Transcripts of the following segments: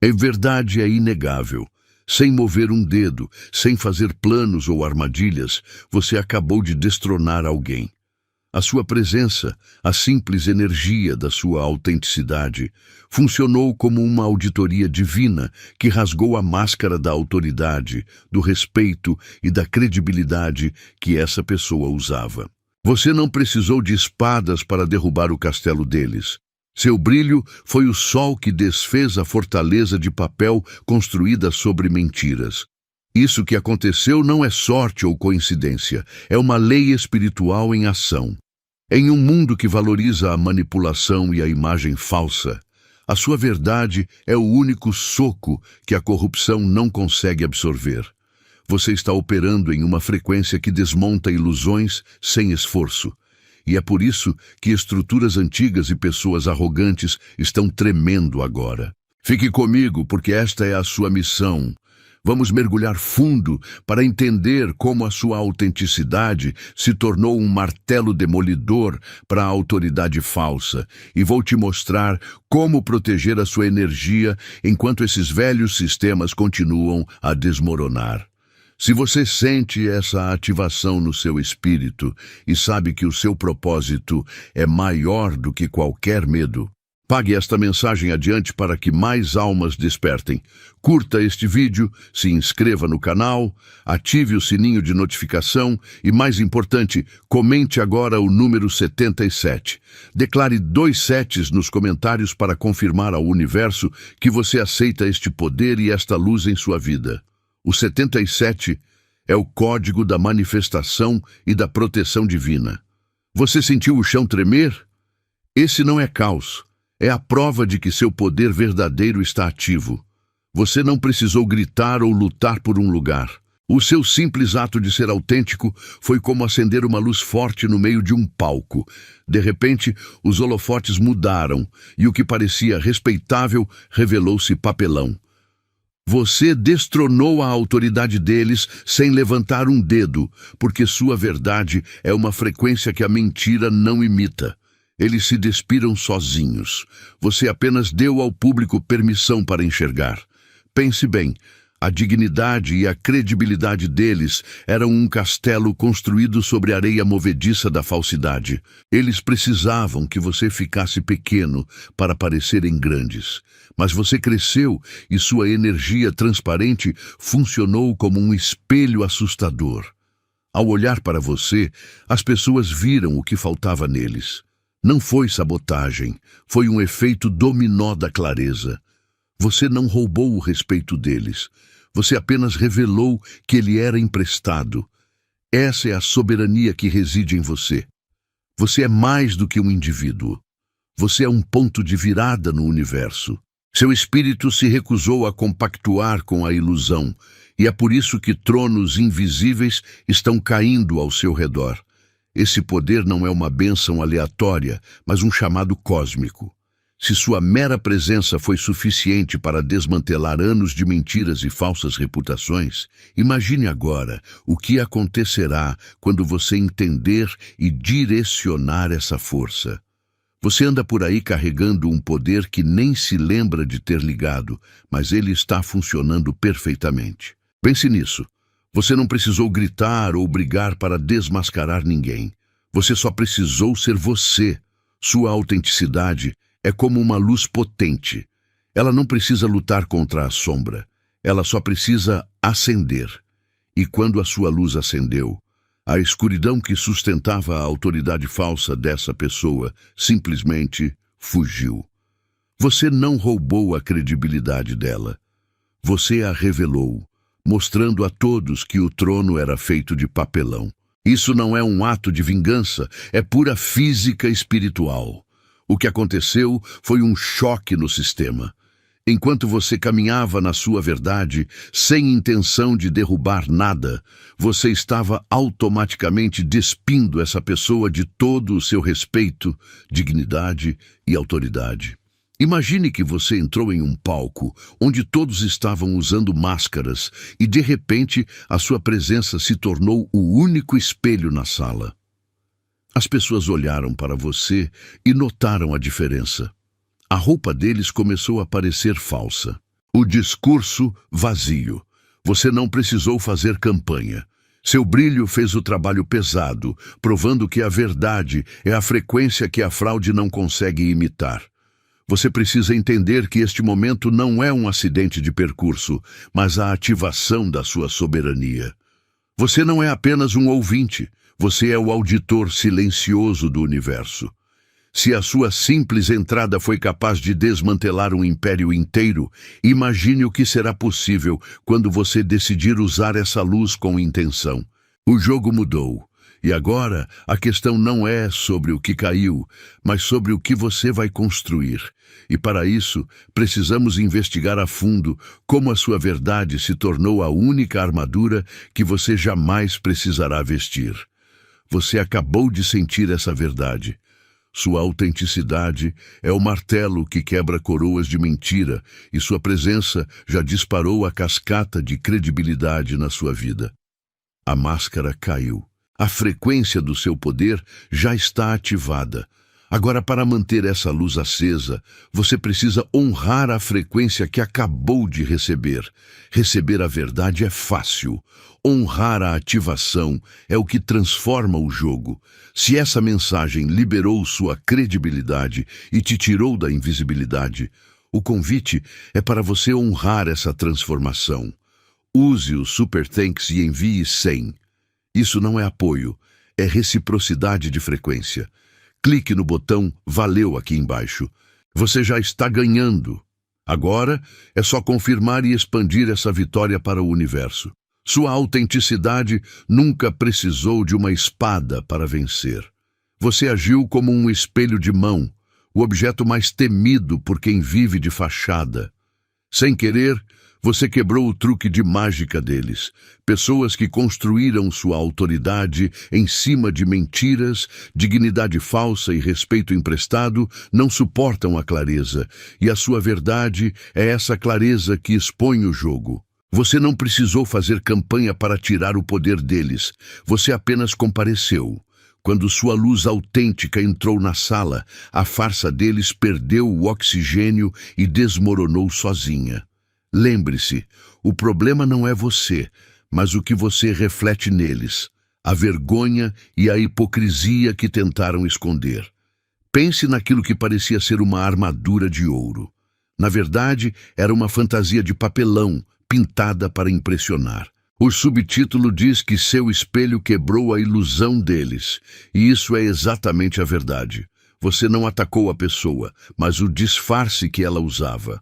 A verdade é inegável. Sem mover um dedo, sem fazer planos ou armadilhas, você acabou de destronar alguém. A sua presença, a simples energia da sua autenticidade, funcionou como uma auditoria divina que rasgou a máscara da autoridade, do respeito e da credibilidade que essa pessoa usava. Você não precisou de espadas para derrubar o castelo deles. Seu brilho foi o sol que desfez a fortaleza de papel construída sobre mentiras. Isso que aconteceu não é sorte ou coincidência, é uma lei espiritual em ação. Em um mundo que valoriza a manipulação e a imagem falsa, a sua verdade é o único soco que a corrupção não consegue absorver. Você está operando em uma frequência que desmonta ilusões sem esforço. E é por isso que estruturas antigas e pessoas arrogantes estão tremendo agora. Fique comigo, porque esta é a sua missão. Vamos mergulhar fundo para entender como a sua autenticidade se tornou um martelo demolidor para a autoridade falsa. E vou te mostrar como proteger a sua energia enquanto esses velhos sistemas continuam a desmoronar. Se você sente essa ativação no seu espírito e sabe que o seu propósito é maior do que qualquer medo, pague esta mensagem adiante para que mais almas despertem. Curta este vídeo, se inscreva no canal, ative o sininho de notificação e, mais importante, comente agora o número 77. Declare 2 setes nos comentários para confirmar ao universo que você aceita este poder e esta luz em sua vida. O 77 é o código da manifestação e da proteção divina. Você sentiu o chão tremer? Esse não é caos. É a prova de que seu poder verdadeiro está ativo. Você não precisou gritar ou lutar por um lugar. O seu simples ato de ser autêntico foi como acender uma luz forte no meio de um palco. De repente, os holofotes mudaram e o que parecia respeitável revelou-se papelão. Você destronou a autoridade deles sem levantar um dedo, porque sua verdade é uma frequência que a mentira não imita. Eles se despiram sozinhos. Você apenas deu ao público permissão para enxergar. Pense bem, a dignidade e a credibilidade deles eram um castelo construído sobre a areia movediça da falsidade. Eles precisavam que você ficasse pequeno para parecerem grandes. Mas você cresceu e sua energia transparente funcionou como um espelho assustador. Ao olhar para você, as pessoas viram o que faltava neles. Não foi sabotagem, foi um efeito dominó da clareza. Você não roubou o respeito deles. Você apenas revelou que ele era emprestado. Essa é a soberania que reside em você. Você é mais do que um indivíduo. Você é um ponto de virada no universo. Seu espírito se recusou a compactuar com a ilusão, e é por isso que tronos invisíveis estão caindo ao seu redor. Esse poder não é uma bênção aleatória, mas um chamado cósmico. Se sua mera presença foi suficiente para desmantelar anos de mentiras e falsas reputações, imagine agora o que acontecerá quando você entender e direcionar essa força. Você anda por aí carregando um poder que nem se lembra de ter ligado, mas ele está funcionando perfeitamente. Pense nisso. Você não precisou gritar ou brigar para desmascarar ninguém. Você só precisou ser você. Sua autenticidade é como uma luz potente. Ela não precisa lutar contra a sombra. Ela só precisa acender. E quando a sua luz acendeu, a escuridão que sustentava a autoridade falsa dessa pessoa simplesmente fugiu. Você não roubou a credibilidade dela. Você a revelou, mostrando a todos que o trono era feito de papelão. Isso não é um ato de vingança, é pura física espiritual. O que aconteceu foi um choque no sistema. Enquanto você caminhava na sua verdade, sem intenção de derrubar nada, você estava automaticamente despindo essa pessoa de todo o seu respeito, dignidade e autoridade. Imagine que você entrou em um palco onde todos estavam usando máscaras e, de repente, a sua presença se tornou o único espelho na sala. As pessoas olharam para você e notaram a diferença. A roupa deles começou a parecer falsa. O discurso vazio. Você não precisou fazer campanha. Seu brilho fez o trabalho pesado, provando que a verdade é a frequência que a fraude não consegue imitar. Você precisa entender que este momento não é um acidente de percurso, mas a ativação da sua soberania. Você não é apenas um ouvinte, você é o auditor silencioso do universo. Se a sua simples entrada foi capaz de desmantelar um império inteiro, imagine o que será possível quando você decidir usar essa luz com intenção. O jogo mudou, e agora a questão não é sobre o que caiu, mas sobre o que você vai construir. E para isso, precisamos investigar a fundo como a sua verdade se tornou a única armadura que você jamais precisará vestir. Você acabou de sentir essa verdade. Sua autenticidade é o martelo que quebra coroas de mentira, e sua presença já disparou a cascata de credibilidade na sua vida. A máscara caiu. A frequência do seu poder já está ativada. Agora, para manter essa luz acesa, você precisa honrar a frequência que acabou de receber. Receber a verdade é fácil. Honrar a ativação é o que transforma o jogo. Se essa mensagem liberou sua credibilidade e te tirou da invisibilidade, o convite é para você honrar essa transformação. Use o Super Thanks e envie 100. Isso não é apoio, é reciprocidade de frequência. Clique no botão Valeu aqui embaixo. Você já está ganhando. Agora é só confirmar e expandir essa vitória para o universo. Sua autenticidade nunca precisou de uma espada para vencer. Você agiu como um espelho de mão, o objeto mais temido por quem vive de fachada. Sem querer, você quebrou o truque de mágica deles. Pessoas que construíram sua autoridade em cima de mentiras, dignidade falsa e respeito emprestado não suportam a clareza, e a sua verdade é essa clareza que expõe o jogo. Você não precisou fazer campanha para tirar o poder deles, você apenas compareceu. Quando sua luz autêntica entrou na sala, a farsa deles perdeu o oxigênio e desmoronou sozinha. Lembre-se, o problema não é você, mas o que você reflete neles, a vergonha e a hipocrisia que tentaram esconder. Pense naquilo que parecia ser uma armadura de ouro. Na verdade, era uma fantasia de papelão, pintada para impressionar. O subtítulo diz que seu espelho quebrou a ilusão deles, e isso é exatamente a verdade. Você não atacou a pessoa, mas o disfarce que ela usava.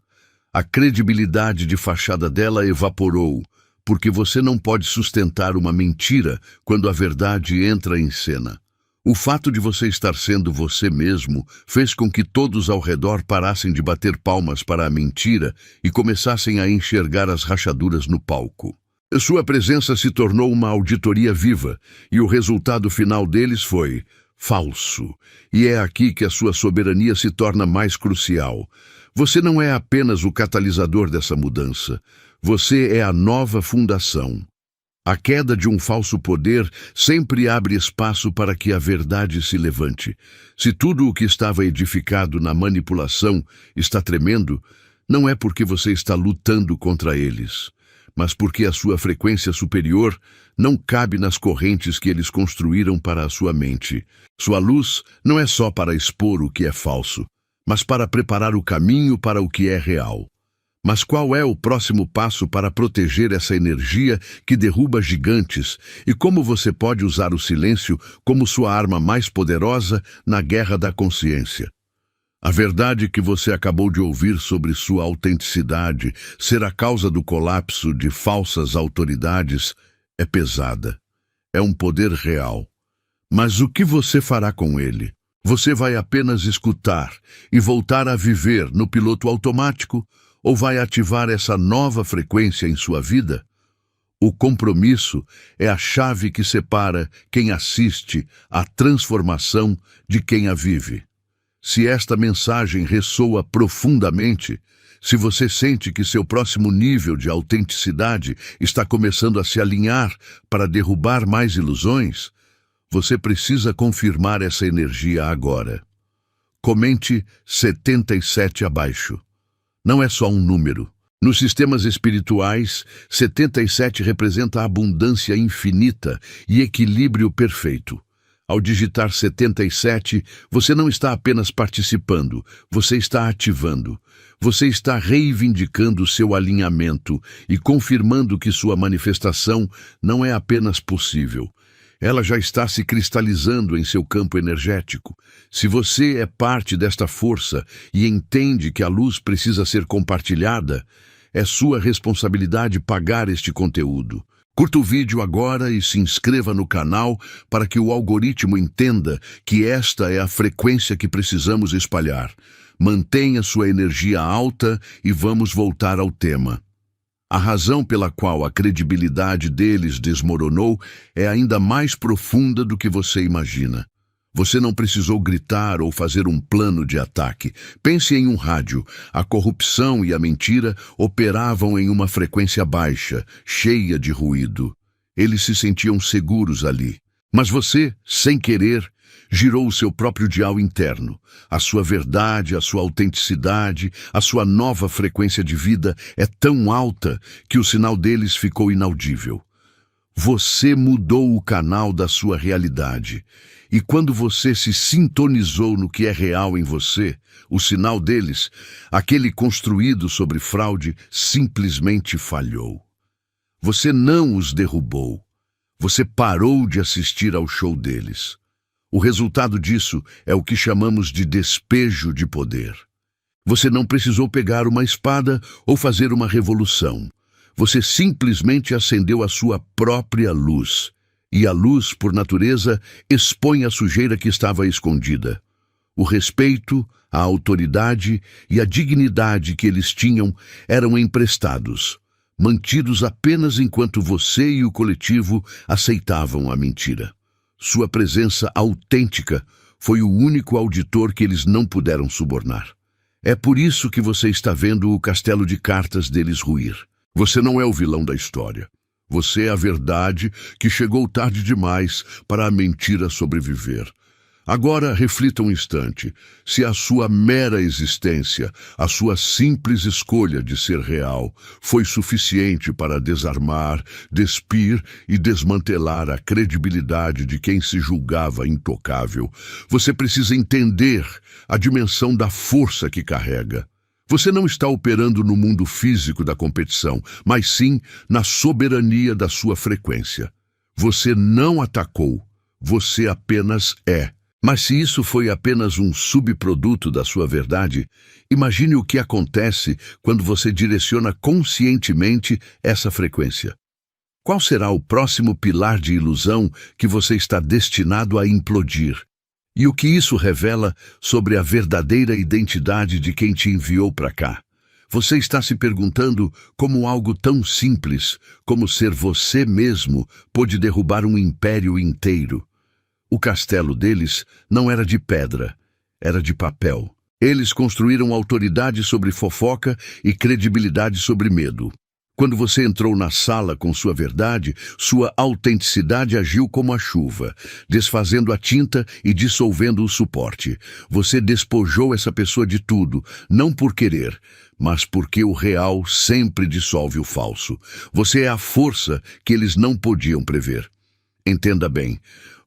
A credibilidade de fachada dela evaporou, porque você não pode sustentar uma mentira quando a verdade entra em cena. O fato de você estar sendo você mesmo fez com que todos ao redor parassem de bater palmas para a mentira e começassem a enxergar as rachaduras no palco. Sua presença se tornou uma auditoria viva, e o resultado final deles foi falso. E é aqui que a sua soberania se torna mais crucial. Você não é apenas o catalisador dessa mudança. Você é a nova fundação. A queda de um falso poder sempre abre espaço para que a verdade se levante. Se tudo o que estava edificado na manipulação está tremendo, não é porque você está lutando contra eles, mas porque a sua frequência superior não cabe nas correntes que eles construíram para a sua mente. Sua luz não é só para expor o que é falso, mas para preparar o caminho para o que é real. Mas qual é o próximo passo para proteger essa energia que derruba gigantes, e como você pode usar o silêncio como sua arma mais poderosa na guerra da consciência? A verdade que você acabou de ouvir sobre sua autenticidade ser a causa do colapso de falsas autoridades é pesada. É um poder real. Mas o que você fará com ele? Você vai apenas escutar e voltar a viver no piloto automático, ou vai ativar essa nova frequência em sua vida? O compromisso é a chave que separa quem assiste à transformação de quem a vive. Se esta mensagem ressoa profundamente, se você sente que seu próximo nível de autenticidade está começando a se alinhar para derrubar mais ilusões, você precisa confirmar essa energia agora. Comente 77 abaixo. Não é só um número, Nos sistemas espirituais, 77 representa a abundância infinita e equilíbrio perfeito. Ao digitar 77, você não está apenas participando, você está ativando. Você está reivindicando seu alinhamento e confirmando que sua manifestação não é apenas possível. Ela já está se cristalizando em seu campo energético. Se você é parte desta força e entende que a luz precisa ser compartilhada, é sua responsabilidade pagar este conteúdo. Curta o vídeo agora e se inscreva no canal para que o algoritmo entenda que esta é a frequência que precisamos espalhar. Mantenha sua energia alta e vamos voltar ao tema. A razão pela qual a credibilidade deles desmoronou é ainda mais profunda do que você imagina. Você não precisou gritar ou fazer um plano de ataque. Pense em um rádio. A corrupção e a mentira operavam em uma frequência baixa, cheia de ruído. Eles se sentiam seguros ali. Mas você, sem querer, girou o seu próprio dial interno. A sua verdade, a sua autenticidade, a sua nova frequência de vida é tão alta que o sinal deles ficou inaudível. Você mudou o canal da sua realidade. E quando você se sintonizou no que é real em você, o sinal deles, aquele construído sobre fraude, simplesmente falhou. Você não os derrubou. Você parou de assistir ao show deles. O resultado disso é o que chamamos de despejo de poder. Você não precisou pegar uma espada ou fazer uma revolução. Você simplesmente acendeu a sua própria luz. E a luz, por natureza, expõe a sujeira que estava escondida. O respeito, a autoridade e a dignidade que eles tinham eram emprestados, mantidos apenas enquanto você e o coletivo aceitavam a mentira. Sua presença autêntica foi o único auditor que eles não puderam subornar. É por isso que você está vendo o castelo de cartas deles ruir. Você não é o vilão da história. Você é a verdade que chegou tarde demais para a mentira sobreviver. Agora reflita um instante. Se a sua mera existência, a sua simples escolha de ser real, foi suficiente para desarmar, despir e desmantelar a credibilidade de quem se julgava intocável, você precisa entender a dimensão da força que carrega. Você não está operando no mundo físico da competição, mas sim na soberania da sua frequência. Você não atacou, você apenas é. Mas se isso foi apenas um subproduto da sua verdade, imagine o que acontece quando você direciona conscientemente essa frequência. Qual será o próximo pilar de ilusão que você está destinado a implodir? E o que isso revela sobre a verdadeira identidade de quem te enviou para cá? Você está se perguntando como algo tão simples como ser você mesmo pôde derrubar um império inteiro. O castelo deles não era de pedra, era de papel. Eles construíram autoridade sobre fofoca e credibilidade sobre medo. Quando você entrou na sala com sua verdade, sua autenticidade agiu como a chuva, desfazendo a tinta e dissolvendo o suporte. Você despojou essa pessoa de tudo, não por querer, mas porque o real sempre dissolve o falso. Você é a força que eles não podiam prever. Entenda bem,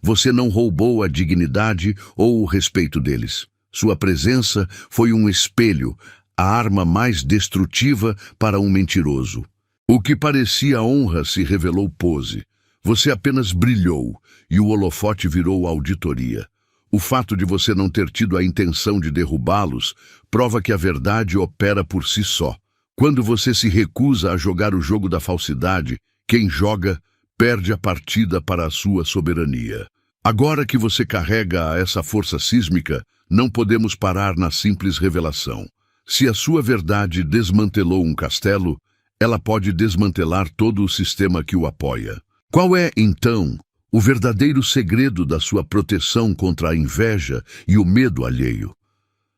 você não roubou a dignidade ou o respeito deles. Sua presença foi um espelho, a arma mais destrutiva para um mentiroso. O que parecia honra se revelou pose. Você apenas brilhou e o holofote virou auditoria. O fato de você não ter tido a intenção de derrubá-los prova que a verdade opera por si só. Quando você se recusa a jogar o jogo da falsidade, quem joga perde a partida para a sua soberania. Agora que você carrega essa força sísmica, não podemos parar na simples revelação. Se a sua verdade desmantelou um castelo, ela pode desmantelar todo o sistema que o apoia. Qual é, então, o verdadeiro segredo da sua proteção contra a inveja e o medo alheio?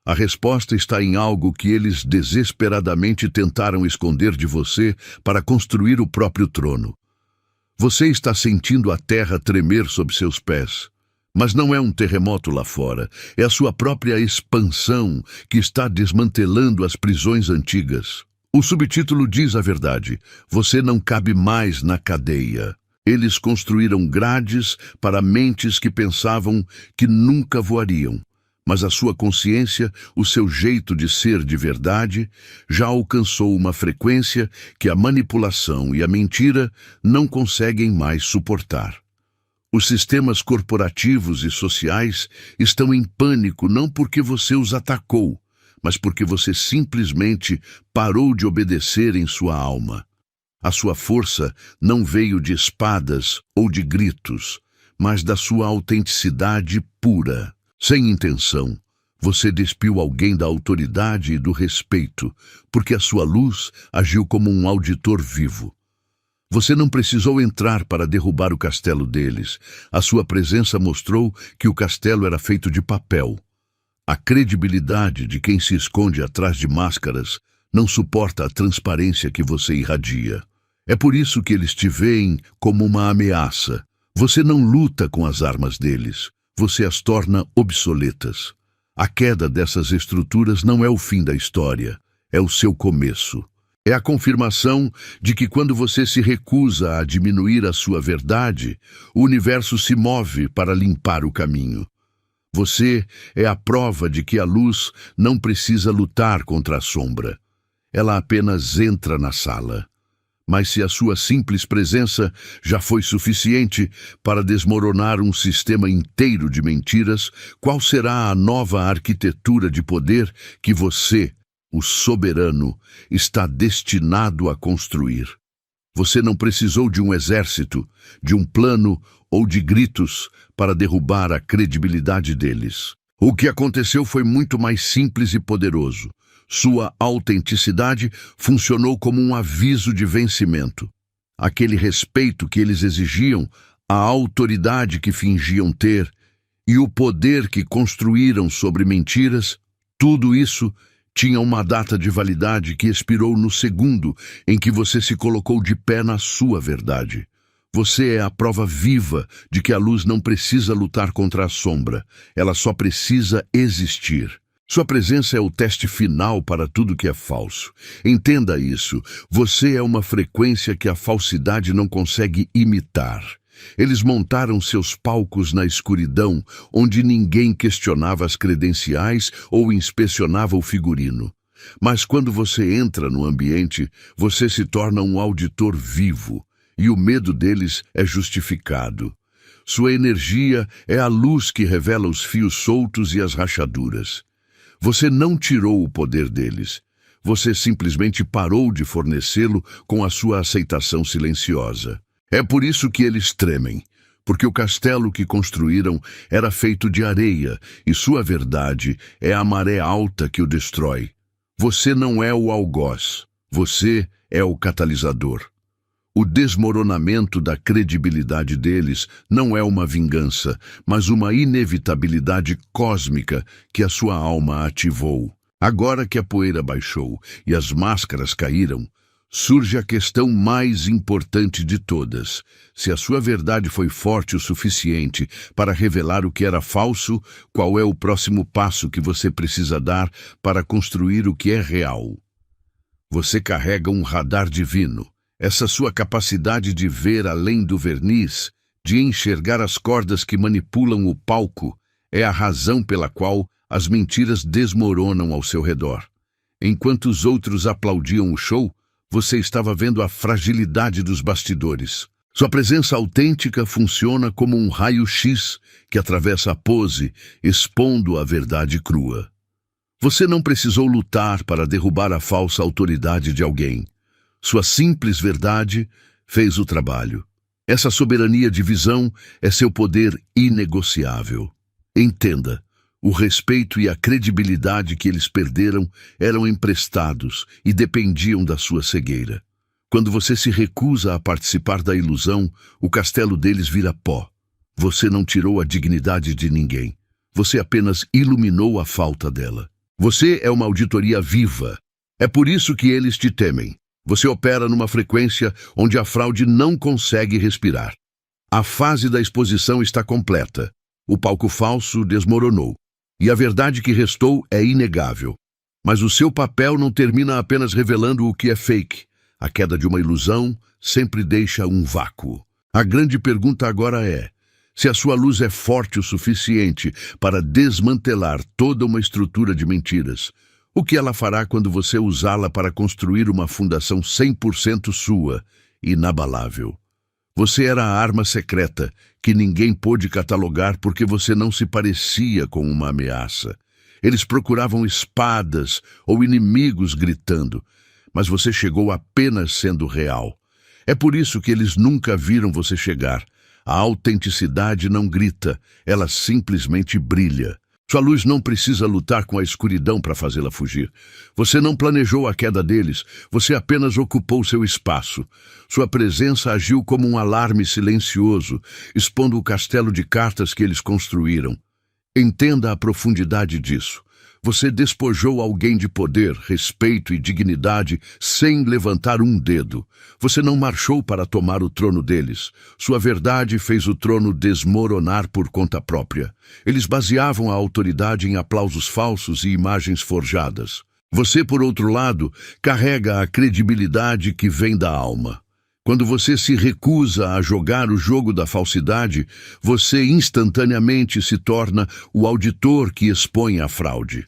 A resposta está em algo que eles desesperadamente tentaram esconder de você para construir o próprio trono. Você está sentindo a terra tremer sob seus pés. Mas não é um terremoto lá fora, é a sua própria expansão que está desmantelando as prisões antigas. O subtítulo diz a verdade: você não cabe mais na cadeia. Eles construíram grades para mentes que pensavam que nunca voariam. Mas a sua consciência, o seu jeito de ser de verdade, já alcançou uma frequência que a manipulação e a mentira não conseguem mais suportar. Os sistemas corporativos e sociais estão em pânico não porque você os atacou, mas porque você simplesmente parou de obedecer em sua alma. A sua força não veio de espadas ou de gritos, mas da sua autenticidade pura. Sem intenção, você despiu alguém da autoridade e do respeito, porque a sua luz agiu como um auditor vivo. Você não precisou entrar para derrubar o castelo deles. A sua presença mostrou que o castelo era feito de papel. A credibilidade de quem se esconde atrás de máscaras não suporta a transparência que você irradia. É por isso que eles te veem como uma ameaça. Você não luta com as armas deles. Você as torna obsoletas. A queda dessas estruturas não é o fim da história, é o seu começo. É a confirmação de que quando você se recusa a diminuir a sua verdade, o universo se move para limpar o caminho. Você é a prova de que a luz não precisa lutar contra a sombra. Ela apenas entra na sala. Mas se a sua simples presença já foi suficiente para desmoronar um sistema inteiro de mentiras, qual será a nova arquitetura de poder que você, o soberano, está destinado a construir? Você não precisou de um exército, de um plano ou de gritos para derrubar a credibilidade deles. O que aconteceu foi muito mais simples e poderoso. Sua autenticidade funcionou como um aviso de vencimento. Aquele respeito que eles exigiam, a autoridade que fingiam ter e o poder que construíram sobre mentiras, tudo isso tinha uma data de validade que expirou no segundo em que você se colocou de pé na sua verdade. Você é a prova viva de que a luz não precisa lutar contra a sombra, ela só precisa existir. Sua presença é o teste final para tudo que é falso. Entenda isso. Você é uma frequência que a falsidade não consegue imitar. Eles montaram seus palcos na escuridão, onde ninguém questionava as credenciais ou inspecionava o figurino. Mas quando você entra no ambiente, você se torna um auditor vivo, e o medo deles é justificado. Sua energia é a luz que revela os fios soltos e as rachaduras. Você não tirou o poder deles. Você simplesmente parou de fornecê-lo com a sua aceitação silenciosa. É por isso que eles tremem, porque o castelo que construíram era feito de areia e sua verdade é a maré alta que o destrói. Você não é o algoz, você é o catalisador. O desmoronamento da credibilidade deles não é uma vingança, mas uma inevitabilidade cósmica que a sua alma ativou. Agora que a poeira baixou e as máscaras caíram, surge a questão mais importante de todas. Se a sua verdade foi forte o suficiente para revelar o que era falso, qual é o próximo passo que você precisa dar para construir o que é real? Você carrega um radar divino. Essa sua capacidade de ver além do verniz, de enxergar as cordas que manipulam o palco, é a razão pela qual as mentiras desmoronam ao seu redor. Enquanto os outros aplaudiam o show, você estava vendo a fragilidade dos bastidores. Sua presença autêntica funciona como um raio-x que atravessa a pose, expondo a verdade crua. Você não precisou lutar para derrubar a falsa autoridade de alguém. Sua simples verdade fez o trabalho. Essa soberania de visão é seu poder inegociável. Entenda, o respeito e a credibilidade que eles perderam eram emprestados e dependiam da sua cegueira. Quando você se recusa a participar da ilusão, o castelo deles vira pó. Você não tirou a dignidade de ninguém. Você apenas iluminou a falta dela. Você é uma auditoria viva. É por isso que eles te temem. Você opera numa frequência onde a fraude não consegue respirar. A fase da exposição está completa. O palco falso desmoronou. E a verdade que restou é inegável. Mas o seu papel não termina apenas revelando o que é fake. A queda de uma ilusão sempre deixa um vácuo. A grande pergunta agora é: se a sua luz é forte o suficiente para desmantelar toda uma estrutura de mentiras, o que ela fará quando você usá-la para construir uma fundação 100% sua, inabalável? Você era a arma secreta que ninguém pôde catalogar porque você não se parecia com uma ameaça. Eles procuravam espadas ou inimigos gritando, mas você chegou apenas sendo real. É por isso que eles nunca viram você chegar. A autenticidade não grita, ela simplesmente brilha. Sua luz não precisa lutar com a escuridão para fazê-la fugir. Você não planejou a queda deles, você apenas ocupou seu espaço. Sua presença agiu como um alarme silencioso, expondo o castelo de cartas que eles construíram. Entenda a profundidade disso. Você despojou alguém de poder, respeito e dignidade sem levantar um dedo. Você não marchou para tomar o trono deles. Sua verdade fez o trono desmoronar por conta própria. Eles baseavam a autoridade em aplausos falsos e imagens forjadas. Você, por outro lado, carrega a credibilidade que vem da alma. Quando você se recusa a jogar o jogo da falsidade, você instantaneamente se torna o auditor que expõe a fraude.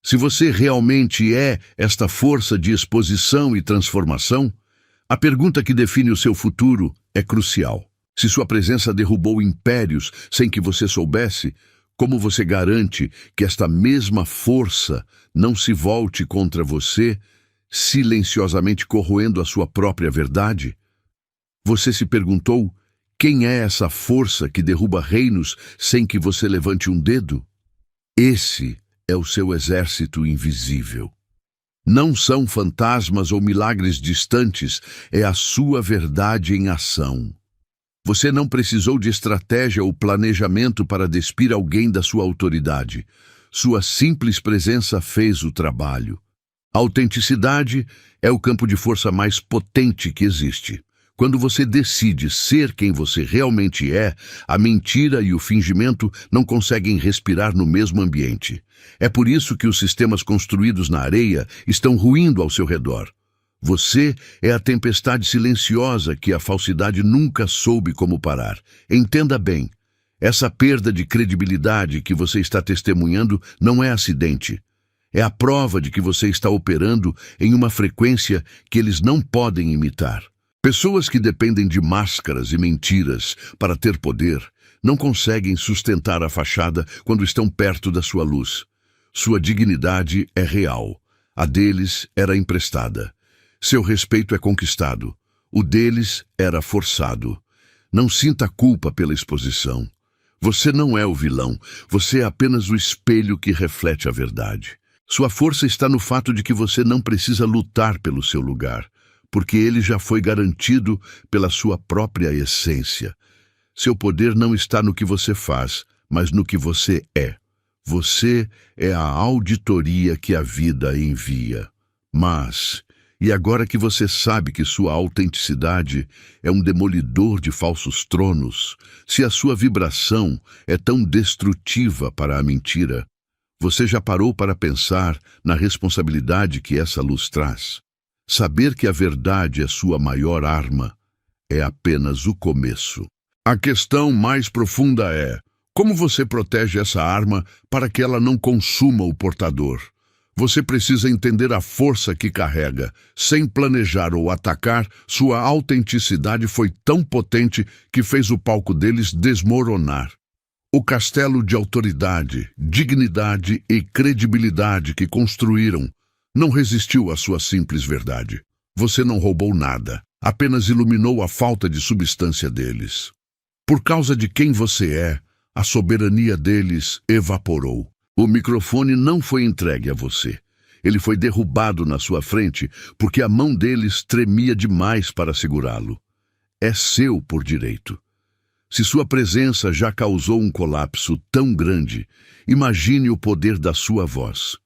Se você realmente é esta força de exposição e transformação, a pergunta que define o seu futuro é crucial. Se sua presença derrubou impérios sem que você soubesse, como você garante que esta mesma força não se volte contra você, silenciosamente corroendo a sua própria verdade? Você se perguntou: quem é essa força que derruba reinos sem que você levante um dedo? Esse é o seu exército invisível. Não são fantasmas ou milagres distantes, é a sua verdade em ação. Você não precisou de estratégia ou planejamento para despir alguém da sua autoridade. Sua simples presença fez o trabalho. A autenticidade é o campo de força mais potente que existe. Quando você decide ser quem você realmente é, a mentira e o fingimento não conseguem respirar no mesmo ambiente. É por isso que os sistemas construídos na areia estão ruindo ao seu redor. Você é a tempestade silenciosa que a falsidade nunca soube como parar. Entenda bem, essa perda de credibilidade que você está testemunhando não é acidente. É a prova de que você está operando em uma frequência que eles não podem imitar. Pessoas que dependem de máscaras e mentiras para ter poder não conseguem sustentar a fachada quando estão perto da sua luz. Sua dignidade é real. A deles era emprestada. Seu respeito é conquistado. O deles era forçado. Não sinta culpa pela exposição. Você não é o vilão. Você é apenas o espelho que reflete a verdade. Sua força está no fato de que você não precisa lutar pelo seu lugar, porque ele já foi garantido pela sua própria essência. Seu poder não está no que você faz, mas no que você é. Você é a auditoria que a vida envia. Mas, e agora que você sabe que sua autenticidade é um demolidor de falsos tronos, se a sua vibração é tão destrutiva para a mentira, você já parou para pensar na responsabilidade que essa luz traz? Saber que a verdade é sua maior arma é apenas o começo. A questão mais profunda é: como você protege essa arma para que ela não consuma o portador? Você precisa entender a força que carrega. Sem planejar ou atacar, sua autenticidade foi tão potente que fez o palco deles desmoronar. O castelo de autoridade, dignidade e credibilidade que construíram não resistiu à sua simples verdade. Você não roubou nada, apenas iluminou a falta de substância deles. Por causa de quem você é, a soberania deles evaporou. O microfone não foi entregue a você. Ele foi derrubado na sua frente porque a mão deles tremia demais para segurá-lo. É seu por direito. Se sua presença já causou um colapso tão grande, imagine o poder da sua voz.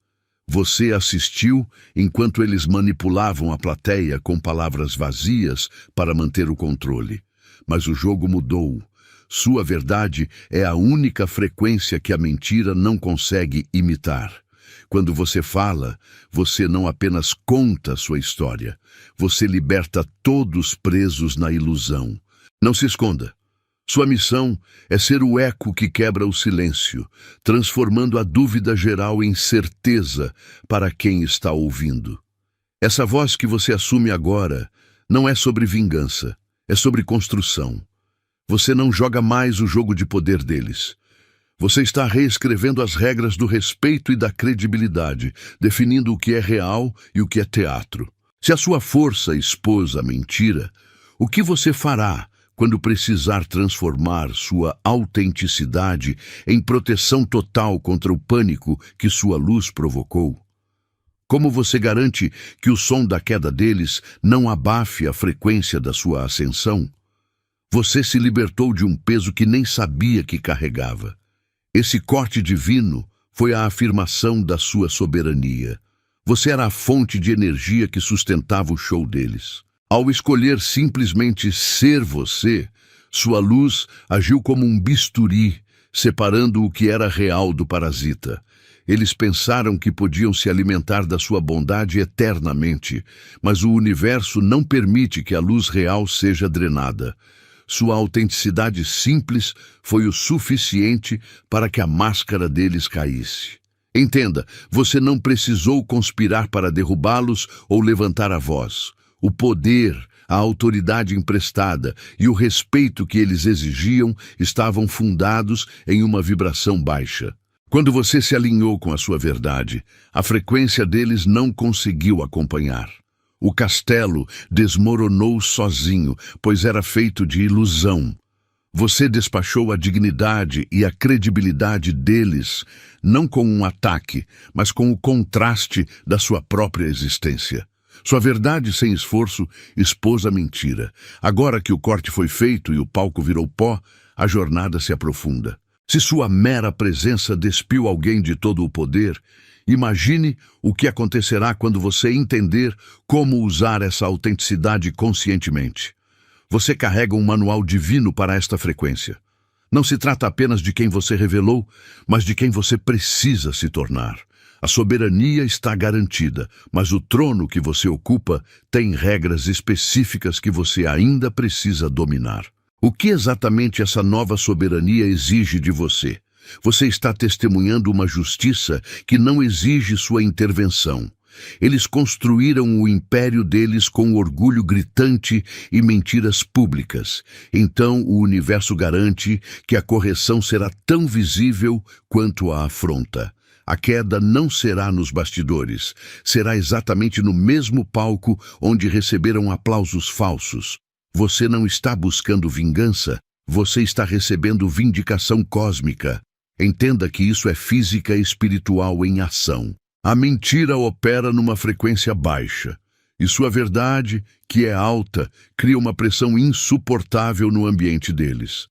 Você assistiu enquanto eles manipulavam a plateia com palavras vazias para manter o controle. Mas o jogo mudou. Sua verdade é a única frequência que a mentira não consegue imitar. Quando você fala, você não apenas conta sua história, você liberta todos presos na ilusão. Não se esconda. Sua missão é ser o eco que quebra o silêncio, transformando a dúvida geral em certeza para quem está ouvindo. Essa voz que você assume agora não é sobre vingança, é sobre construção. Você não joga mais o jogo de poder deles. Você está reescrevendo as regras do respeito e da credibilidade, definindo o que é real e o que é teatro. Se a sua força expôs a mentira, o que você fará quando precisar transformar sua autenticidade em proteção total contra o pânico que sua luz provocou? Como você garante que o som da queda deles não abafe a frequência da sua ascensão? Você se libertou de um peso que nem sabia que carregava. Esse corte divino foi a afirmação da sua soberania. Você era a fonte de energia que sustentava o show deles. Ao escolher simplesmente ser você, sua luz agiu como um bisturi, separando o que era real do parasita. Eles pensaram que podiam se alimentar da sua bondade eternamente, mas o universo não permite que a luz real seja drenada. Sua autenticidade simples foi o suficiente para que a máscara deles caísse. Entenda, você não precisou conspirar para derrubá-los ou levantar a voz. O poder, a autoridade emprestada e o respeito que eles exigiam estavam fundados em uma vibração baixa. Quando você se alinhou com a sua verdade, a frequência deles não conseguiu acompanhar. O castelo desmoronou sozinho, pois era feito de ilusão. Você despachou a dignidade e a credibilidade deles, não com um ataque, mas com o contraste da sua própria existência. Sua verdade sem esforço expôs a mentira. Agora que o corte foi feito e o palco virou pó, a jornada se aprofunda. Se sua mera presença despiu alguém de todo o poder, imagine o que acontecerá quando você entender como usar essa autenticidade conscientemente. Você carrega um manual divino para esta frequência. Não se trata apenas de quem você revelou, mas de quem você precisa se tornar. A soberania está garantida, mas o trono que você ocupa tem regras específicas que você ainda precisa dominar. O que exatamente essa nova soberania exige de você? Você está testemunhando uma justiça que não exige sua intervenção. Eles construíram o império deles com orgulho gritante e mentiras públicas. Então o universo garante que a correção será tão visível quanto a afronta. A queda não será nos bastidores, será exatamente no mesmo palco onde receberam aplausos falsos. Você não está buscando vingança, você está recebendo vindicação cósmica. Entenda que isso é física e espiritual em ação. A mentira opera numa frequência baixa, e sua verdade, que é alta, cria uma pressão insuportável no ambiente deles.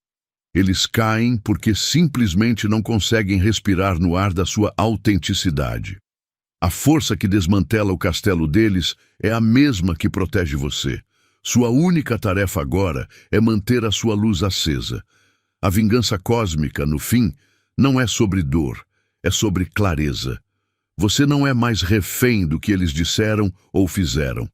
Eles caem porque simplesmente não conseguem respirar no ar da sua autenticidade. A força que desmantela o castelo deles é a mesma que protege você. Sua única tarefa agora é manter a sua luz acesa. A vingança cósmica, no fim, não é sobre dor, é sobre clareza. Você não é mais refém do que eles disseram ou fizeram.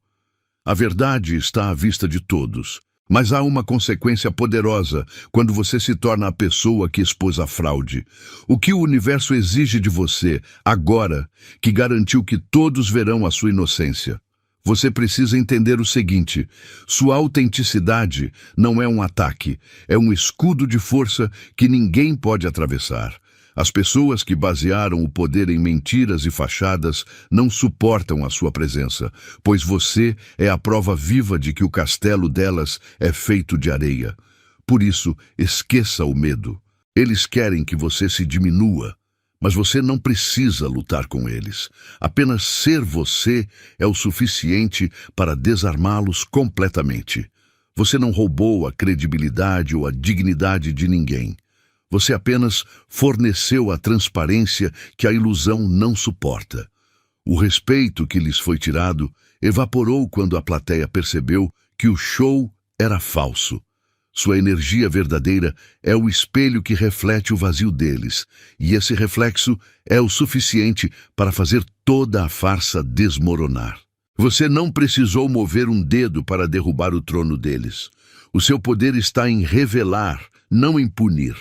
A verdade está à vista de todos. Mas há uma consequência poderosa quando você se torna a pessoa que expôs a fraude. O que o universo exige de você, agora, que garantiu que todos verão a sua inocência? Você precisa entender o seguinte: sua autenticidade não é um ataque, é um escudo de força que ninguém pode atravessar. As pessoas que basearam o poder em mentiras e fachadas não suportam a sua presença, pois você é a prova viva de que o castelo delas é feito de areia. Por isso, esqueça o medo. Eles querem que você se diminua, mas você não precisa lutar com eles. Apenas ser você é o suficiente para desarmá-los completamente. Você não roubou a credibilidade ou a dignidade de ninguém. Você apenas forneceu a transparência que a ilusão não suporta. O respeito que lhes foi tirado evaporou quando a plateia percebeu que o show era falso. Sua energia verdadeira é o espelho que reflete o vazio deles, e esse reflexo é o suficiente para fazer toda a farsa desmoronar. Você não precisou mover um dedo para derrubar o trono deles. O seu poder está em revelar, não em punir.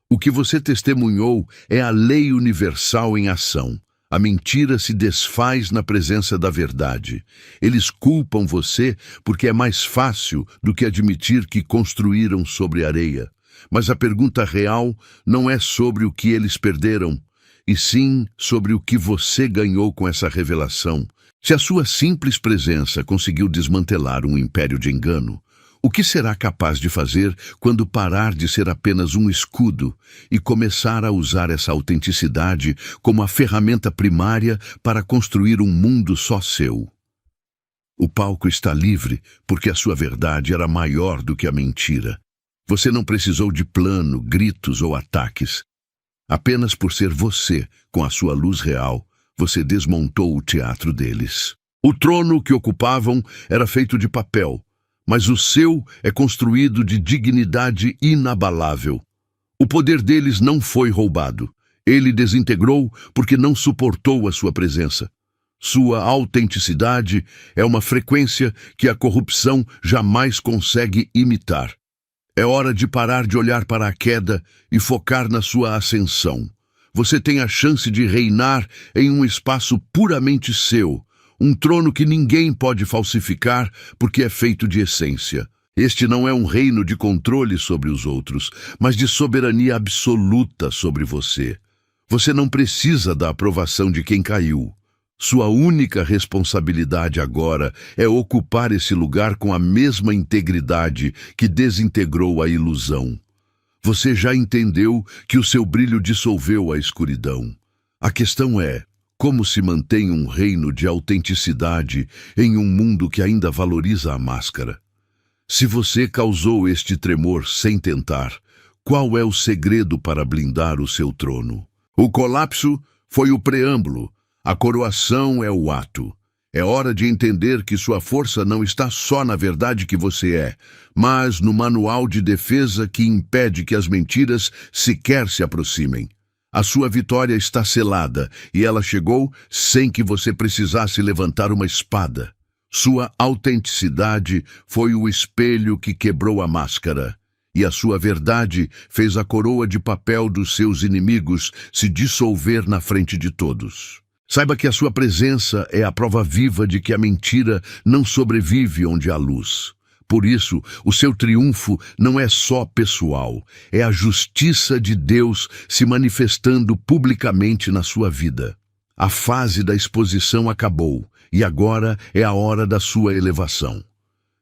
O que você testemunhou é a lei universal em ação. A mentira se desfaz na presença da verdade. Eles culpam você porque é mais fácil do que admitir que construíram sobre areia. Mas a pergunta real não é sobre o que eles perderam, e sim sobre o que você ganhou com essa revelação. Se a sua simples presença conseguiu desmantelar um império de engano, o que será capaz de fazer quando parar de ser apenas um escudo e começar a usar essa autenticidade como a ferramenta primária para construir um mundo só seu? O palco está livre porque a sua verdade era maior do que a mentira. Você não precisou de plano, gritos ou ataques. Apenas por ser você, com a sua luz real, você desmontou o teatro deles. O trono que ocupavam era feito de papel, mas o seu é construído de dignidade inabalável. O poder deles não foi roubado. Ele desintegrou porque não suportou a sua presença. Sua autenticidade é uma frequência que a corrupção jamais consegue imitar. É hora de parar de olhar para a queda e focar na sua ascensão. Você tem a chance de reinar em um espaço puramente seu, um trono que ninguém pode falsificar porque é feito de essência. Este não é um reino de controle sobre os outros, mas de soberania absoluta sobre você. Você não precisa da aprovação de quem caiu. Sua única responsabilidade agora é ocupar esse lugar com a mesma integridade que desintegrou a ilusão. Você já entendeu que o seu brilho dissolveu a escuridão. A questão é: como se mantém um reino de autenticidade em um mundo que ainda valoriza a máscara? Se você causou este tremor sem tentar, qual é o segredo para blindar o seu trono? O colapso foi o preâmbulo, a coroação é o ato. É hora de entender que sua força não está só na verdade que você é, mas no manual de defesa que impede que as mentiras sequer se aproximem. A sua vitória está selada e ela chegou sem que você precisasse levantar uma espada. Sua autenticidade foi o espelho que quebrou a máscara, e a sua verdade fez a coroa de papel dos seus inimigos se dissolver na frente de todos. Saiba que a sua presença é a prova viva de que a mentira não sobrevive onde há luz. Por isso, o seu triunfo não é só pessoal, é a justiça de Deus se manifestando publicamente na sua vida. A fase da exposição acabou, e agora é a hora da sua elevação.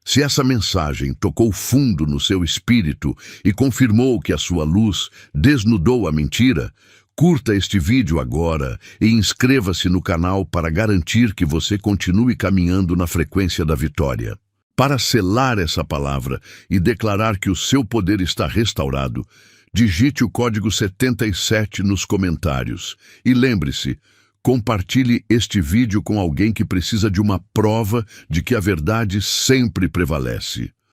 Se essa mensagem tocou fundo no seu espírito e confirmou que a sua luz desnudou a mentira, curta este vídeo agora e inscreva-se no canal para garantir que você continue caminhando na frequência da vitória. Para selar essa palavra e declarar que o seu poder está restaurado, digite o código 77 nos comentários. E lembre-se, compartilhe este vídeo com alguém que precisa de uma prova de que a verdade sempre prevalece.